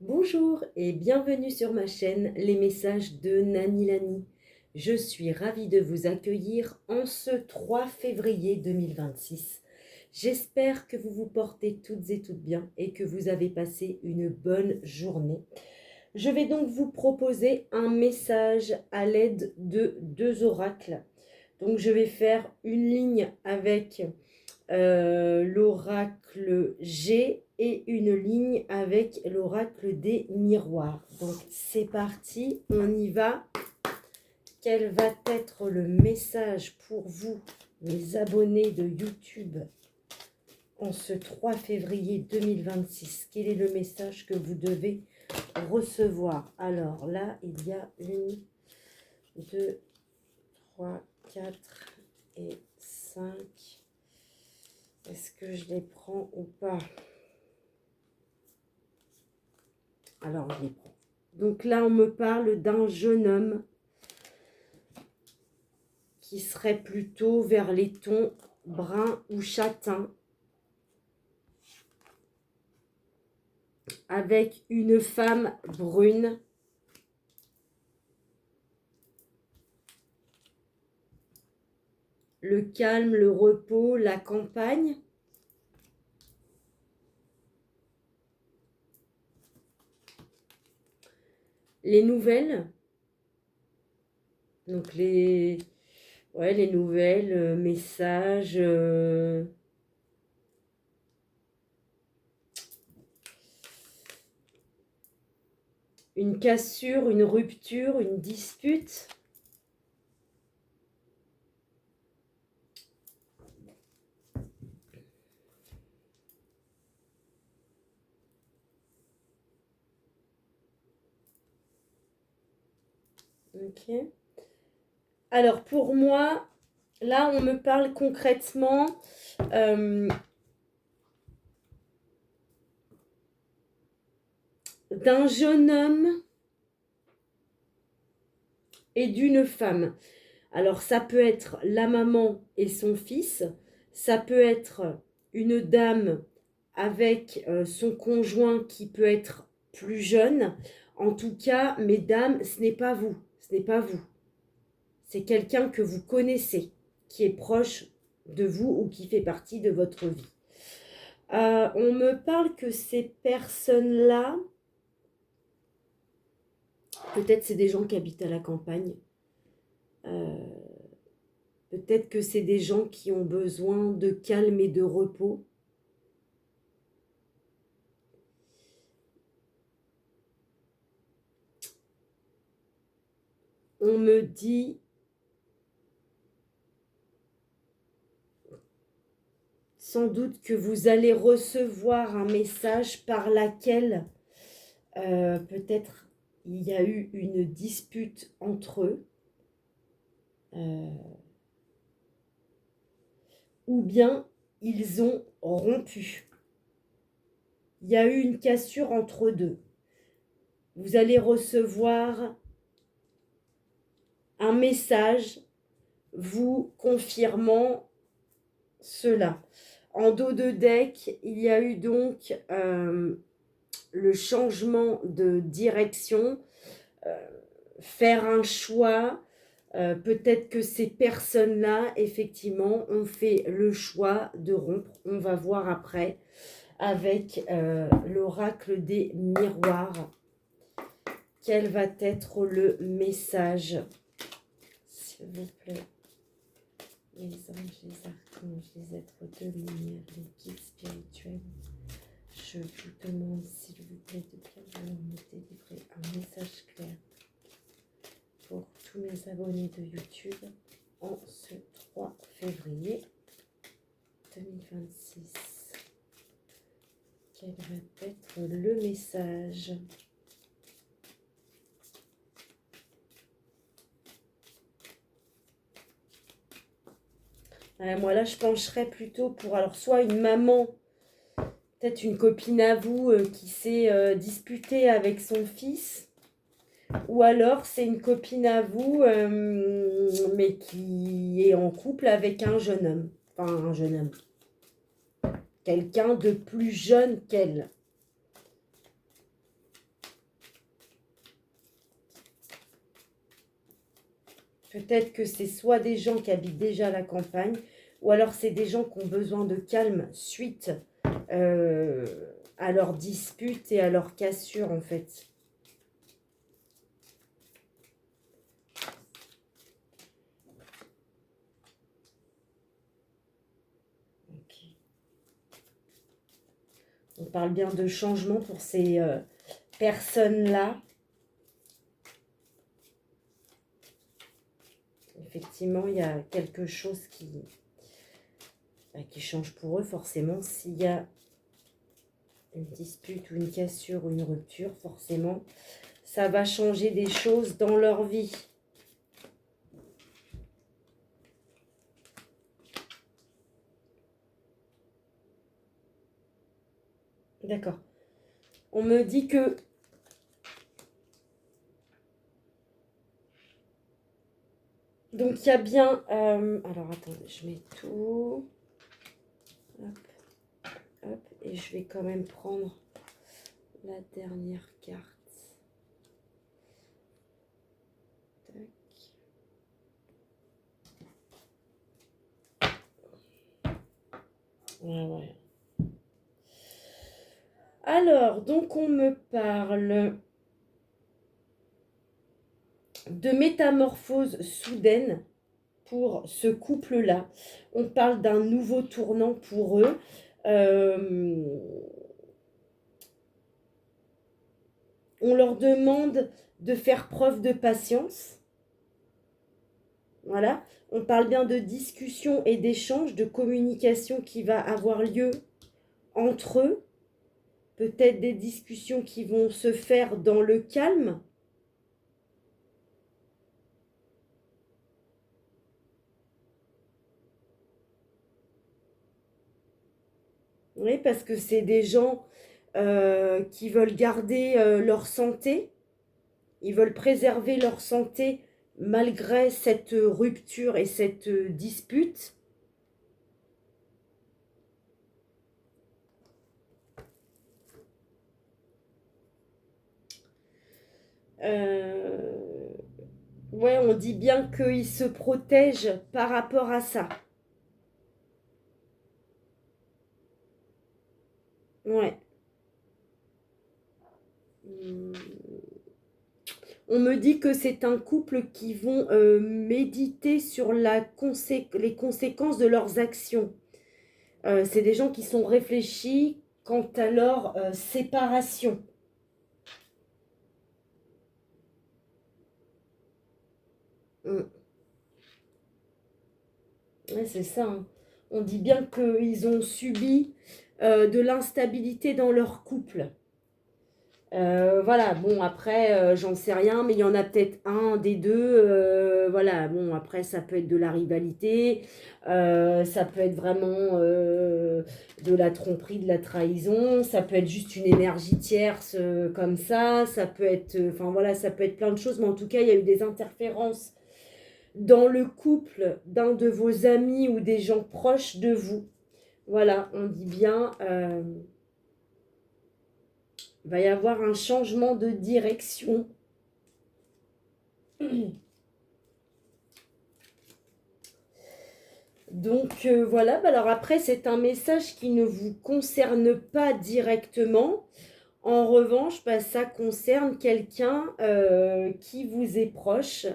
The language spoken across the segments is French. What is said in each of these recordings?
Bonjour et bienvenue sur ma chaîne Les Messages de Nani Lani. Je suis ravie de vous accueillir en ce 3 février 2026. J'espère que vous vous portez toutes et toutes bien et que vous avez passé une bonne journée. Je vais donc vous proposer un message à l'aide de deux oracles. Donc je vais faire une ligne avec l'oracle G et une ligne avec l'oracle des miroirs. Donc c'est parti, on y va. Quel va être le message pour vous, mes abonnés de YouTube, en ce 3 février 2026? Quel est le message que vous devez recevoir? Alors là, il y a 1, 2, 3, 4 et 5. Est-ce que je les prends ou pas? Alors, je les prends. Donc là, on me parle d'un jeune homme qui serait plutôt vers les tons bruns ou châtains, avec une femme brune. Le calme, le repos, la campagne. Les nouvelles. Donc les nouvelles, messages. Une cassure, une rupture, une dispute. Ok. Alors pour moi, là on me parle concrètement d'un jeune homme et d'une femme. Alors ça peut être la maman et son fils, ça peut être une dame avec son conjoint qui peut être plus jeune. En tout cas, mesdames, ce n'est pas vous, ce n'est pas vous. C'est quelqu'un que vous connaissez, qui est proche de vous ou qui fait partie de votre vie. On me parle que ces personnes-là, peut-être c'est des gens qui habitent à la campagne, peut-être que c'est des gens qui ont besoin de calme et de repos. On me dit sans doute que vous allez recevoir un message par laquelle peut-être il y a eu une dispute entre eux. Ou bien ils ont rompu. Il y a eu une cassure entre deux. Vous allez recevoir un message vous confirmant cela. En dos de deck, il y a eu donc le changement de direction, faire un choix. Peut-être que ces personnes-là, effectivement, ont fait le choix de rompre. On va voir après avec l'oracle des miroirs. Quel va être le message, s'il vous plaît? Les anges, les archanges, les êtres de lumière, les guides spirituels. Je vous demande, s'il vous plaît, de bien me délivrer un message clair pour tous mes abonnés de YouTube en ce 3 février 2026. Quel va être le message? Moi là, je pencherais plutôt pour alors soit une maman, peut-être une copine à vous qui s'est disputée avec son fils, ou alors c'est une copine à vous mais qui est en couple avec un jeune homme. Enfin, un jeune homme. Quelqu'un de plus jeune qu'elle. Peut-être que c'est soit des gens qui habitent déjà à la campagne, ou alors c'est des gens qui ont besoin de calme suite à leurs disputes et à leurs cassures, en fait. Okay. On parle bien de changement pour ces personnes-là. Effectivement, il y a quelque chose qui change pour eux, forcément. S'il y a une dispute ou une cassure ou une rupture, forcément, ça va changer des choses dans leur vie. D'accord. On me dit que... Donc, il y a bien... alors, attendez, je mets tout. Hop, hop. Et je vais quand même prendre la dernière carte. Tac. Ouais. Alors, donc on me parle de métamorphose soudaine pour ce couple-là. On parle d'un nouveau tournant pour eux. On leur demande de faire preuve de patience. Voilà. On parle bien de discussion et d'échange, de communication qui va avoir lieu entre eux. Peut-être des discussions qui vont se faire dans le calme. Oui, parce que c'est des gens qui veulent garder leur santé. Ils veulent préserver leur santé malgré cette rupture et cette dispute. Ouais, on dit bien qu'ils se protègent par rapport à ça. Ouais. On me dit que c'est un couple qui vont méditer sur les conséquences de leurs actions. C'est des gens qui sont réfléchis quant à leur séparation. Ouais, c'est ça. Hein. On dit bien qu'ils ont subi de l'instabilité dans leur couple. Voilà, bon, après, j'en sais rien, mais il y en a peut-être un des deux. Voilà, bon, après, ça peut être de la rivalité, ça peut être vraiment de la tromperie, de la trahison, ça peut être juste une énergie tierce comme ça peut être, enfin voilà, ça peut être plein de choses, mais en tout cas, il y a eu des interférences dans le couple d'un de vos amis ou des gens proches de vous. Voilà, on dit bien... il va y avoir un changement de direction. Donc voilà, alors après c'est un message qui ne vous concerne pas directement. En revanche, ça concerne quelqu'un qui vous est proche.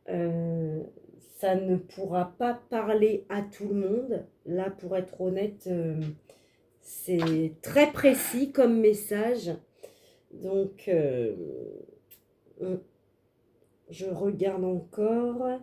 Ça ne pourra pas parler à tout le monde. Là, pour être honnête, c'est très précis comme message. Donc, je regarde encore.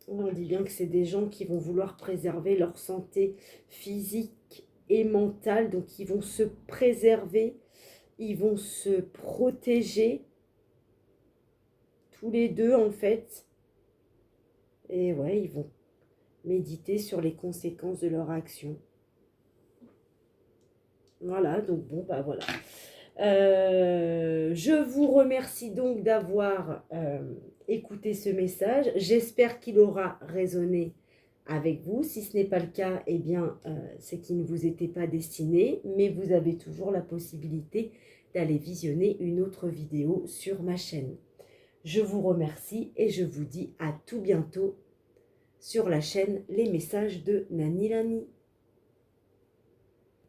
On dit bien que c'est des gens qui vont vouloir préserver leur santé physique et mentale. Donc, ils vont se préserver, ils vont se protéger, tous les deux en fait. Et ouais, ils vont méditer sur les conséquences de leur action. Voilà, donc bon, voilà. Je vous remercie donc d'avoir écouté ce message. J'espère qu'il aura résonné avec vous. Si ce n'est pas le cas, eh bien, c'est qu'il ne vous était pas destiné, mais vous avez toujours la possibilité d'aller visionner une autre vidéo sur ma chaîne. Je vous remercie et je vous dis à tout bientôt sur la chaîne Les Messages de Nani Lani.